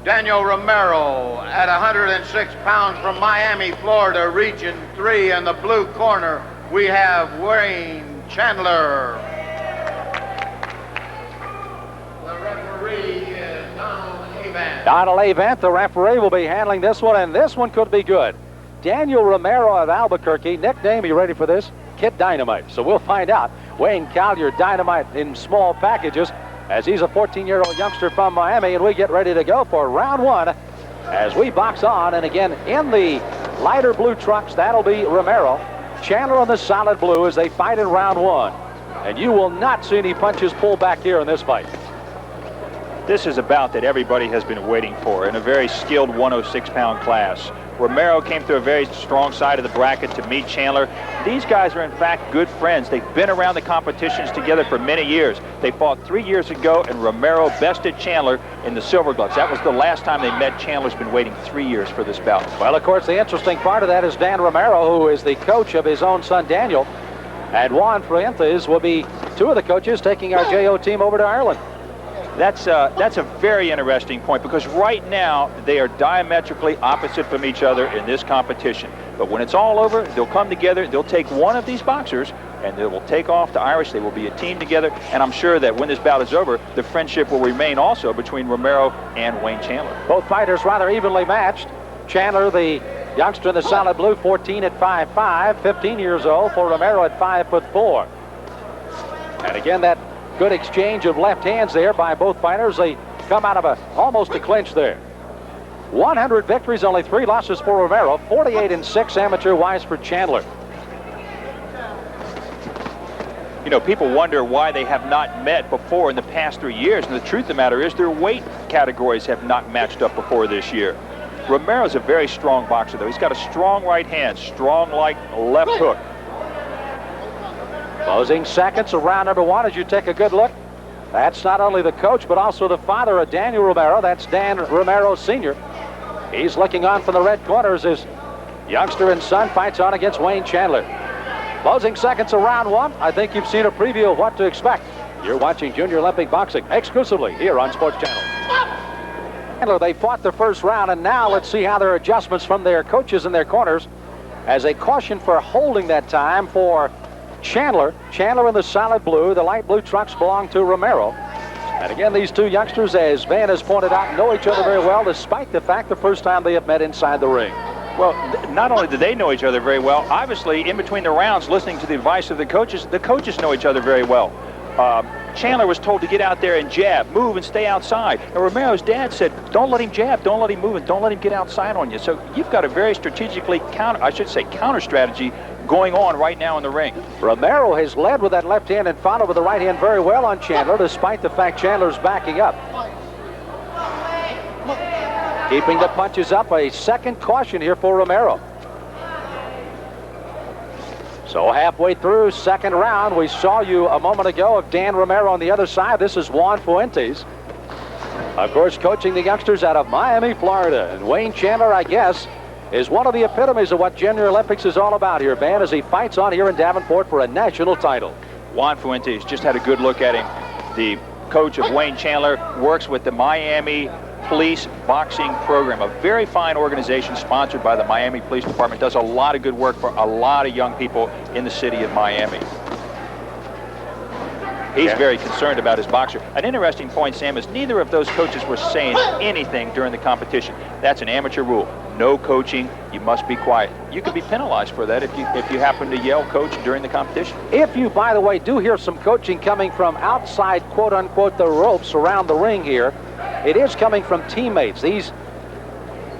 Daniel Romero at 106 pounds from Miami, Florida, Region 3. In the blue corner, we have Wayne Chandler. The referee is Donald Avant. Donald Avant, the referee, will be handling this one, and this one could be good. Daniel Romero of Albuquerque, nickname, you ready for this? Kid Dynamite. So we'll find out. Wayne Collier, Dynamite in small packages, as he's a 14-year-old youngster from Miami, and we get ready to go for round one as we box on. And again, in the lighter blue trucks, that'll be Romero. Chandler in the solid blue as they fight in round one. And you will not see any punches pulled back here in this fight. This is a bout that everybody has been waiting for in a very skilled 106-pound class. Romero came through a very strong side of the bracket to meet Chandler. These guys are in fact good friends. They've been around the competitions together for many years. They fought 3 years ago, and Romero bested Chandler in the silver gloves. That was the last time they met. Chandler's been waiting 3 years for this bout. Well, of course, the interesting part of that is Dan Romero, who is the coach of his own son Daniel, and Juan Fuentes will be two of the coaches taking our JO team over to Ireland. That's a very interesting point, because right now they are diametrically opposite from each other in this competition. But when it's all over, they'll come together, they'll take one of these boxers, and they will take off to Irish. They will be a team together, and I'm sure that when this bout is over, the friendship will remain also between Romero and Wayne Chandler. Both fighters rather evenly matched. Chandler, the youngster in the solid blue, 14 at 5'5", 15 years old, for Romero at 5'4". And again, that good exchange of left hands there by both fighters. They come out of almost a clinch there. 100 victories, only 3 losses for Romero, 48-6 amateur-wise for Chandler. You know, people wonder why they have not met before in the past 3 years, and the truth of the matter is their weight categories have not matched up before this year. Romero's a very strong boxer, though. He's got a strong right hand, strong like left hook. Closing seconds of round number one as you take a good look. That's not only the coach, but also the father of Daniel Romero. That's Dan Romero Sr. He's looking on from the red corner as his youngster and son fights on against Wayne Chandler. Closing seconds of round one. I think you've seen a preview of what to expect. You're watching Junior Olympic Boxing exclusively here on Sports Channel. They fought the first round, and now let's see how their adjustments from their coaches in their corners as a caution for holding that time for Chandler. Chandler in the solid blue. The light blue trucks belong to Romero. And again, these two youngsters, as Van has pointed out, know each other very well, despite the fact the first time they have met inside the ring. Well, not only do they know each other very well, obviously in between the rounds, listening to the advice of the coaches know each other very well. Chandler was told to get out there and jab, move and stay outside. And Romero's dad said, don't let him jab, don't let him move, and don't let him get outside on you. So you've got a very strategically counter strategy going on right now in the ring. Romero has led with that left hand and followed with the right hand very well on Chandler, despite the fact Chandler's backing up. Keeping the punches up, a second caution here for Romero. So halfway through second round, we saw you a moment ago of Dan Romero on the other side. This is Juan Fuentes, of course, coaching the youngsters out of Miami, Florida. And Wayne Chandler, I guess, is one of the epitomes of what Junior Olympics is all about here, Van, as he fights on here in Davenport for a national title. Juan Fuentes just had a good look at him. The coach of Wayne Chandler works with the Miami Police Boxing Program, a very fine organization sponsored by the Miami Police Department. Does a lot of good work for a lot of young people in the city of Miami. He's very concerned about his boxer. An interesting point, Sam, is neither of those coaches were saying anything during the competition. That's an amateur rule. No coaching. You must be quiet. You could be penalized for that if you happen to yell coach during the competition. If you, by the way, do hear some coaching coming from outside, quote-unquote, the ropes around the ring here, it is coming from teammates. These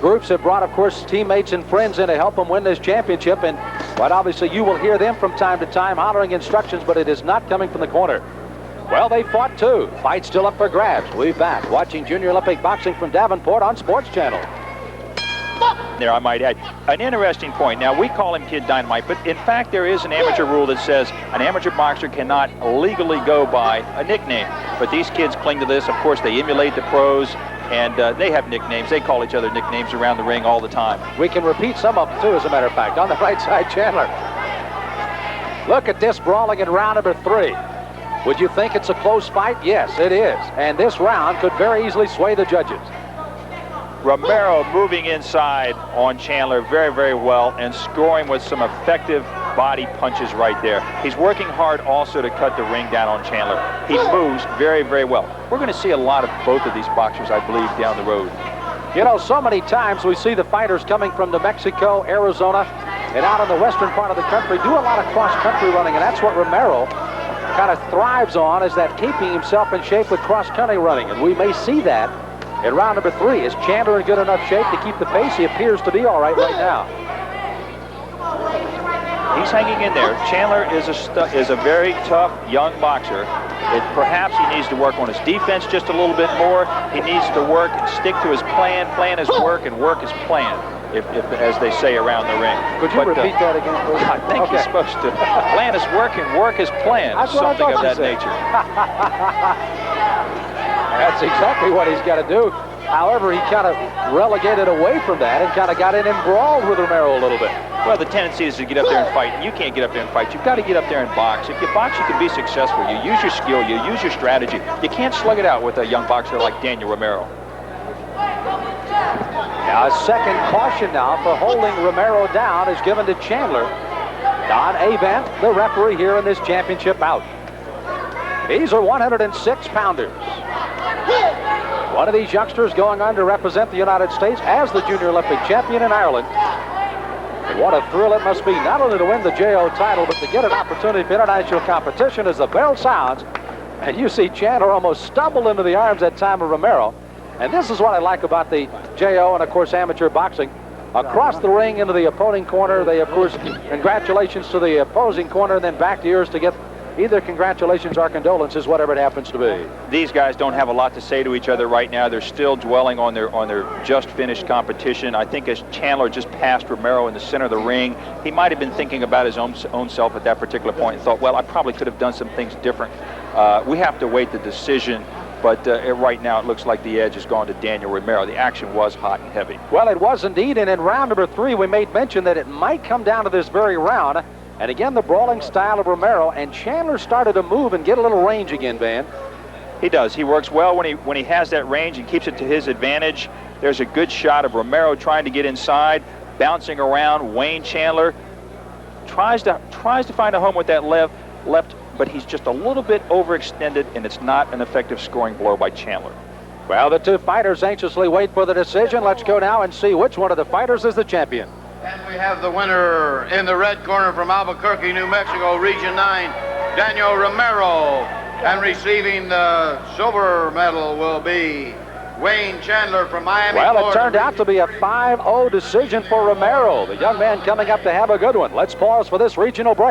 groups have brought, of course, teammates and friends in to help them win this championship, and quite obviously you will hear them from time to time hollering instructions, but it is not coming from the corner. Well, they fought too. Fight still up for grabs. We're back watching Junior Olympic Boxing from Davenport on Sports Channel. There, I might add, an interesting point. Now, we call him Kid Dynamite, but in fact, there is an amateur rule that says an amateur boxer cannot legally go by a nickname. But these kids cling to this. Of course, they emulate the pros, and they have nicknames. They call each other nicknames around the ring all the time. We can repeat some of them, too, as a matter of fact. On the right side, Chandler. Look at this brawling in round number 3. Would you think it's a close fight? Yes, it is. And this round could very easily sway the judges. Romero moving inside on Chandler very, very well and scoring with some effective body punches right there. He's working hard also to cut the ring down on Chandler. He moves very, very well. We're going to see a lot of both of these boxers, I believe, down the road. You know, so many times we see the fighters coming from New Mexico, Arizona, and out in the western part of the country do a lot of cross-country running, and that's what Romero kind of thrives on, is that keeping himself in shape with cross-country running. And we may see that in round number 3. Is Chandler in good enough shape to keep the pace? He appears to be all right now. He's hanging in there. Chandler is a very tough young boxer. Perhaps he needs to work on his defense just a little bit more. He needs to work and stick to his plan his work, and work his plan, if as they say around the ring. Could you repeat that again, please? I think he's supposed to plan his work and work his plan, something of that nature. That's exactly what he's got to do. However, he kind of relegated away from that and kind of got in and brawled with Romero a little bit. Well, the tendency is to get up there and fight, and you can't get up there and fight. You've got to get up there and box. If you box, you can be successful. You use your skill, you use your strategy. You can't slug it out with a young boxer like Daniel Romero. Now, a second caution now for holding Romero down is given to Chandler. Don Avant, the referee here in this championship bout. These are 106-pounders. One of these youngsters going on to represent the United States as the Junior Olympic champion in Ireland. And what a thrill it must be not only to win the JO title, but to get an opportunity for international competition as the bell sounds. And you see Chandler almost stumble into the arms that time of Romero. And this is what I like about the JO and, of course, amateur boxing. Across the ring into the opposing corner, they, of course, congratulations to the opposing corner, and then back to yours to get either congratulations or condolences, whatever it happens to be. These guys don't have a lot to say to each other right now. They're still dwelling on their just finished competition. I think as Chandler just passed Romero in the center of the ring, he might have been thinking about his own self at that particular point and thought, well, I probably could have done some things different. We have to wait the decision. But right now, it looks like the edge has gone to Daniel Romero. The action was hot and heavy. Well, it was indeed. And in round number 3, we made mention that it might come down to this very round. And again, the brawling style of Romero. And Chandler started to move and get a little range again, Van. He does. He works well when he has that range and keeps it to his advantage. There's a good shot of Romero trying to get inside, bouncing around. Wayne Chandler tries to find a home with that left, but he's just a little bit overextended, and it's not an effective scoring blow by Chandler. Well, the two fighters anxiously wait for the decision. Let's go now and see which one of the fighters is the champion. And we have the winner in the red corner from Albuquerque, New Mexico, Region 9, Daniel Romero. And receiving the silver medal will be Wayne Chandler from Miami, Well, Florida. it turned out to be a 5-0 decision for Romero. The young man coming up to have a good one. Let's pause for this regional break.